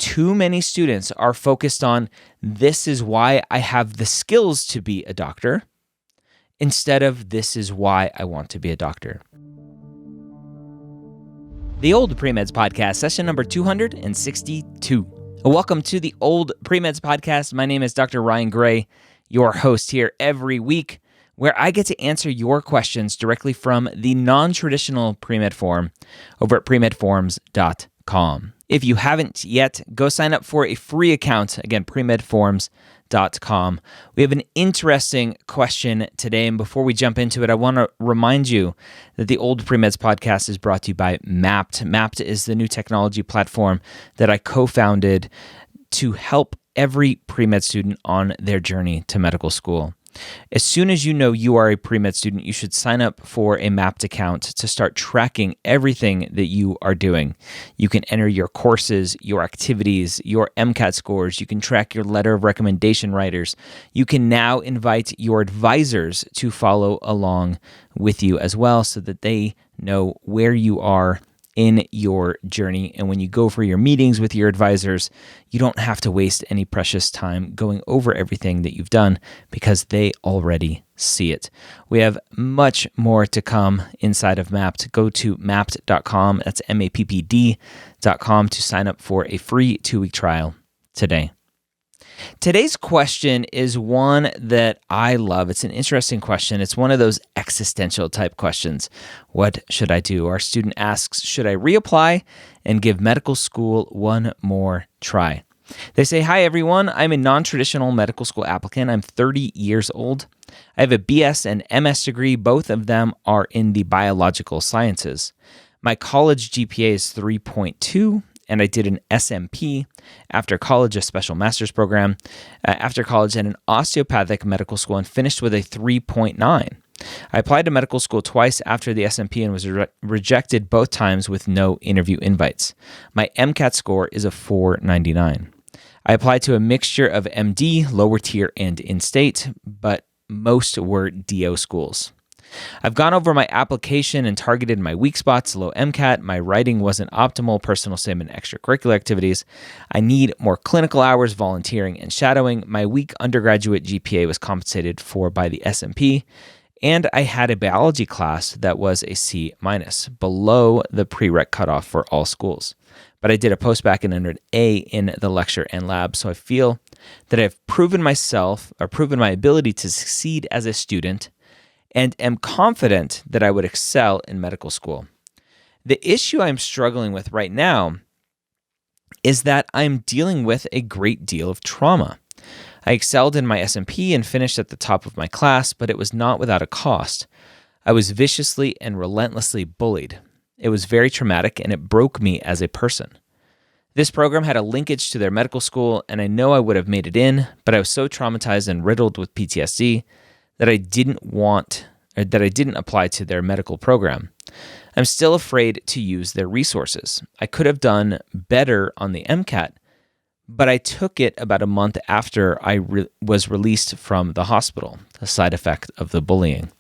too many students are focused on this is why I have the skills to be a doctor instead of this is why I want to be a doctor. The OldPreMeds podcast, session number 262. Welcome to the OldPreMeds podcast. My name is Dr. Ryan Gray, your host here every week, where I get to answer your questions directly from the non-traditional pre-med form over at premedforms.com. If you haven't yet, go sign up for a free account. Again, premedforms.com. We have an interesting question today, and before we jump into it, I want to remind you that the OldPreMeds podcast is brought to you by Mappd. Mappd is the new technology platform that I co-founded to help every pre-med student on their journey to medical school. As soon as you know you are a pre-med student, you should sign up for a Mappd account to start tracking everything that you are doing. You can enter your courses, your activities, your MCAT scores. You can track your letter of recommendation writers. You can now invite your advisors to follow along with you as well so that they know where you are in your journey. And when you go for your meetings with your advisors, you don't have to waste any precious time going over everything that you've done because they already see it. We have much more to come inside of Mappd. Go to mappd.com, that's mappd.com, to sign up for a free 2-week trial today. Today's question is one that I love. It's an interesting question. It's one of those existential type questions. What should I do? Our student asks, should I reapply and give medical school one more try? They say, hi everyone, I'm a non-traditional medical school applicant. I'm 30 years old. I have a BS and MS degree. Both of them are in the biological sciences. My college GPA is 3.2. And I did an SMP after college, a special master's program, after college at an osteopathic medical school and finished with a 3.9. I applied to medical school twice after the SMP and was rejected both times with no interview invites. My MCAT score is a 499. I applied to a mixture of MD, lower tier, and in-state, but most were DO schools. I've gone over my application and targeted my weak spots, low MCAT. My writing wasn't optimal, personal statement, extracurricular activities. I need more clinical hours, volunteering, and shadowing. My weak undergraduate GPA was compensated for by the SMP, and I had a biology class that was a C-, below the prereq cutoff for all schools. But I did a post-bac and earned an A in the lecture and lab, so I feel that I've proven my ability to succeed as a student and am confident that I would excel in medical school. The issue I'm struggling with right now is that I'm dealing with a great deal of trauma. I excelled in my SMP and finished at the top of my class, but it was not without a cost. I was viciously and relentlessly bullied. It was very traumatic and it broke me as a person. This program had a linkage to their medical school, and I know I would have made it in, but I was so traumatized and riddled with PTSD that I didn't apply to their medical program. I'm still afraid to use their resources. I could have done better on the MCAT, but I took it about a month after I was released from the hospital, a side effect of the bullying.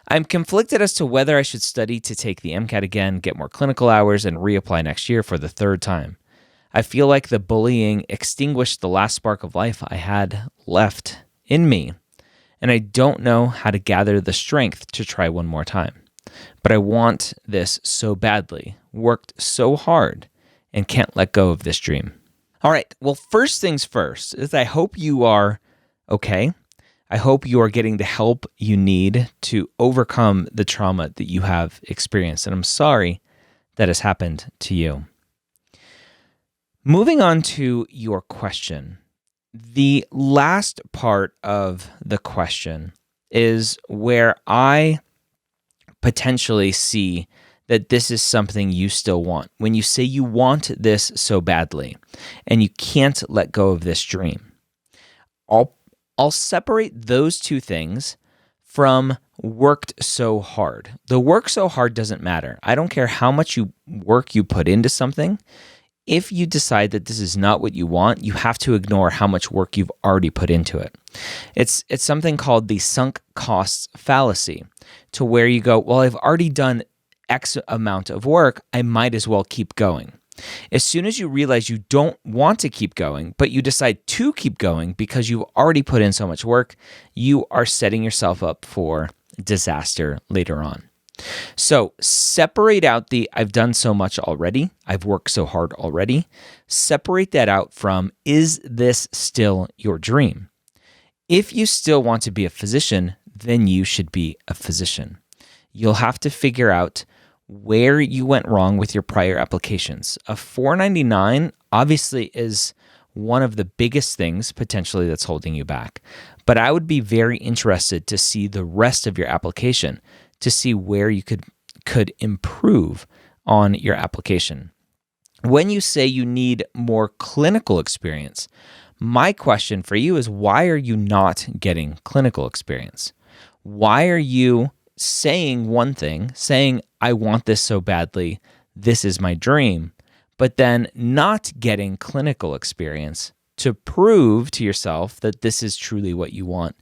I'm conflicted as to whether I should study to take the MCAT again, get more clinical hours, and reapply next year for the third time. I feel like the bullying extinguished the last spark of life I had left in me, and I don't know how to gather the strength to try one more time. But I want this so badly, worked so hard, and can't let go of this dream. All right, well, first things first is I hope you are okay. I hope you are getting the help you need to overcome the trauma that you have experienced, and I'm sorry that has happened to you. Moving on to your question. The last part of the question is where I potentially see that this is something you still want. When you say you want this so badly and you can't let go of this dream, I'll separate those two things from worked so hard. The work so hard doesn't matter. I don't care how much work you put into something. If you decide that this is not what you want, you have to ignore how much work you've already put into it. It's something called the sunk costs fallacy, to where you go, well, I've already done X amount of work, I might as well keep going. As soon as you realize you don't want to keep going, but you decide to keep going because you've already put in so much work, you are setting yourself up for disaster later on. So separate out the I've done so much already, I've worked so hard already. Separate that out from, is this still your dream? If you still want to be a physician, then you should be a physician. You'll have to figure out where you went wrong with your prior applications. A 499 obviously is one of the biggest things potentially that's holding you back. But I would be very interested to see the rest of your application to see where you could improve on your application. When you say you need more clinical experience, my question for you is, why are you not getting clinical experience? Why are you saying one thing, saying, I want this so badly, this is my dream, but then not getting clinical experience to prove to yourself that this is truly what you want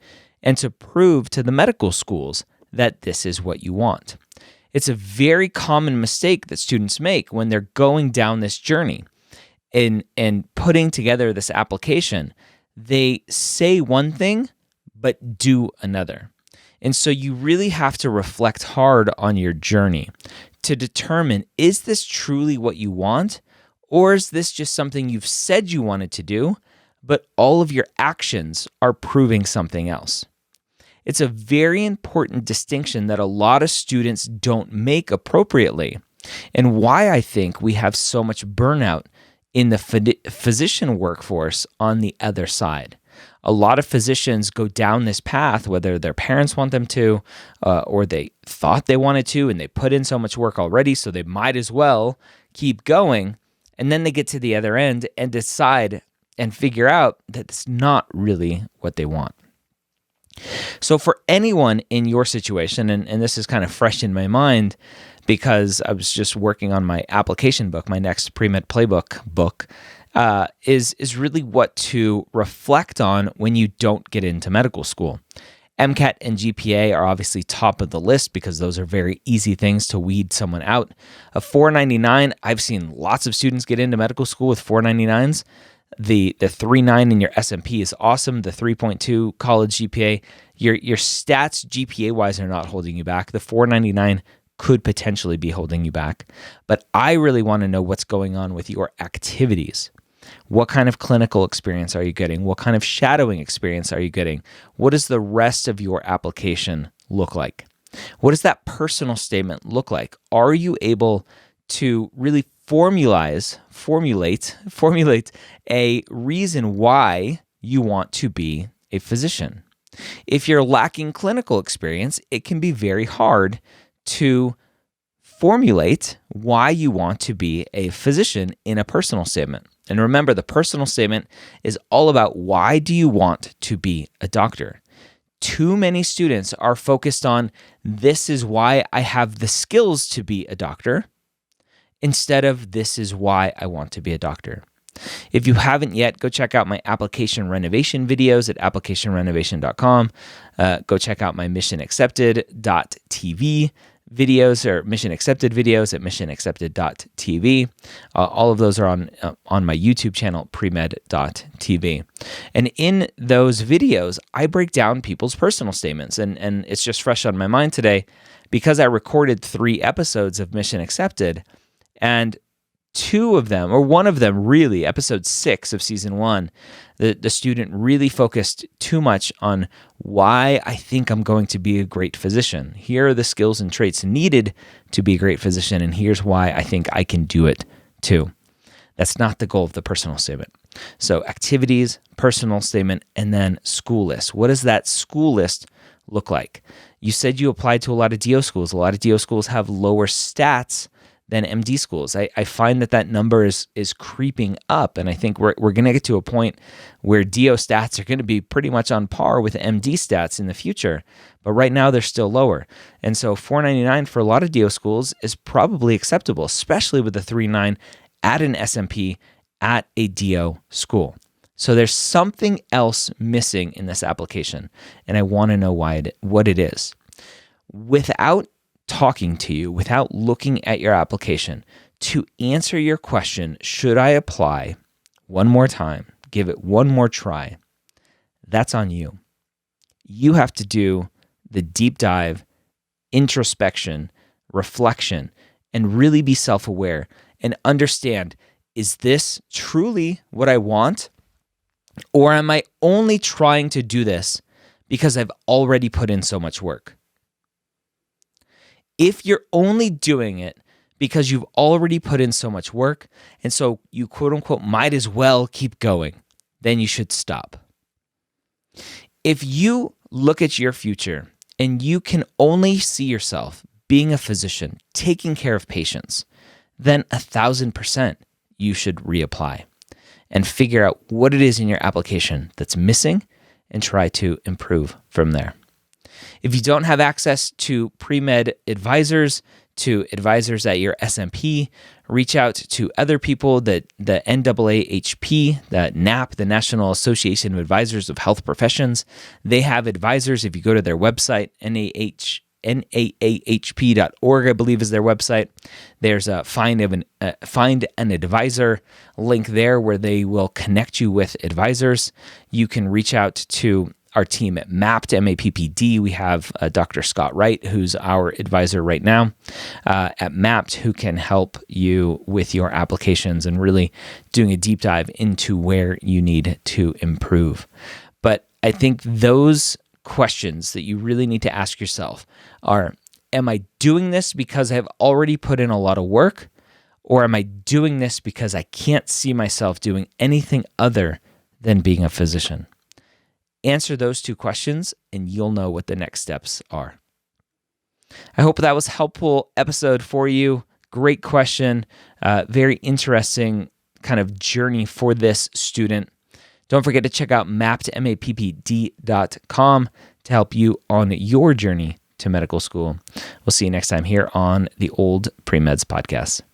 and to prove to the medical schools that this is what you want? It's a very common mistake that students make when they're going down this journey and putting together this application. They say one thing, but do another. And so you really have to reflect hard on your journey to determine, is this truly what you want? Or is this just something you've said you wanted to do, but all of your actions are proving something else? It's a very important distinction that a lot of students don't make appropriately, and why I think we have so much burnout in the physician workforce on the other side. A lot of physicians go down this path, whether their parents want them to, or they thought they wanted to, and they put in so much work already, so they might as well keep going. And then they get to the other end and decide and figure out that it's not really what they want. So for anyone in your situation, and this is kind of fresh in my mind because I was just working on my application book, my next Premed Playbook book, is really what to reflect on when you don't get into medical school. MCAT and GPA are obviously top of the list because those are very easy things to weed someone out. A 499, I've seen lots of students get into medical school with 499s. The 3.9 in your SMP is awesome. The 3.2 college GPA, your stats GPA-wise are not holding you back. The 499 could potentially be holding you back. But I really want to know what's going on with your activities. What kind of clinical experience are you getting? What kind of shadowing experience are you getting? What does the rest of your application look like? What does that personal statement look like? Are you able to really formulate a reason why you want to be a physician? If you're lacking clinical experience, it can be very hard to formulate why you want to be a physician in a personal statement. And remember, the personal statement is all about, why do you want to be a doctor? Too many students are focused on, this is why I have the skills to be a doctor, instead of, this is why I want to be a doctor. If you haven't yet, go check out my application renovation videos at applicationrenovation.com. Go check out my missionaccepted.tv videos, or Mission Accepted videos at missionaccepted.tv. All of those are on my YouTube channel, premed.tv. And in those videos, I break down people's personal statements. And it's just fresh on my mind today because I recorded 3 episodes of Mission Accepted, and 2 of them, or one of them really, episode 6 of season 1, the student really focused too much on why I think I'm going to be a great physician. Here are the skills and traits needed to be a great physician, and here's why I think I can do it too. That's not the goal of the personal statement. So activities, personal statement, and then school list. What does that school list look like? You said you applied to a lot of DO schools. A lot of DO schools have lower stats than MD schools. I find that number is creeping up, and I think we're going to get to a point where DO stats are going to be pretty much on par with MD stats in the future, but right now they're still lower. And so 499 for a lot of DO schools is probably acceptable, especially with the 3.9 at an SMP at a DO school. So there's something else missing in this application, and I want to know what it is. Without talking to you, without looking at your application, to answer your question, should I apply one more time, give it one more try, that's on you. You have to do the deep dive, introspection, reflection, and really be self-aware and understand, is this truly what I want? Or am I only trying to do this because I've already put in so much work? If you're only doing it because you've already put in so much work, and so you quote unquote might as well keep going, then you should stop. If you look at your future and you can only see yourself being a physician, taking care of patients, then 1,000% you should reapply and figure out what it is in your application that's missing and try to improve from there. If you don't have access to pre-med advisors, to advisors at your SMP, reach out to other people, the NAAHP, the NAP, the National Association of Advisors of Health Professions. They have advisors. If you go to their website, naahp.org, I believe is their website. There's a find an advisor link there where they will connect you with advisors. You can reach out to our team at MAPD, MAPPD. We have Dr. Scott Wright, who's our advisor right now at MAPD, who can help you with your applications and really doing a deep dive into where you need to improve. But I think those questions that you really need to ask yourself are, am I doing this because I've already put in a lot of work? Or am I doing this because I can't see myself doing anything other than being a physician? Answer those two questions and you'll know what the next steps are. I hope that was a helpful episode for you. Great question. Very interesting kind of journey for this student. Don't forget to check out mappd.com to help you on your journey to medical school. We'll see you next time here on the Old Pre-Meds podcast.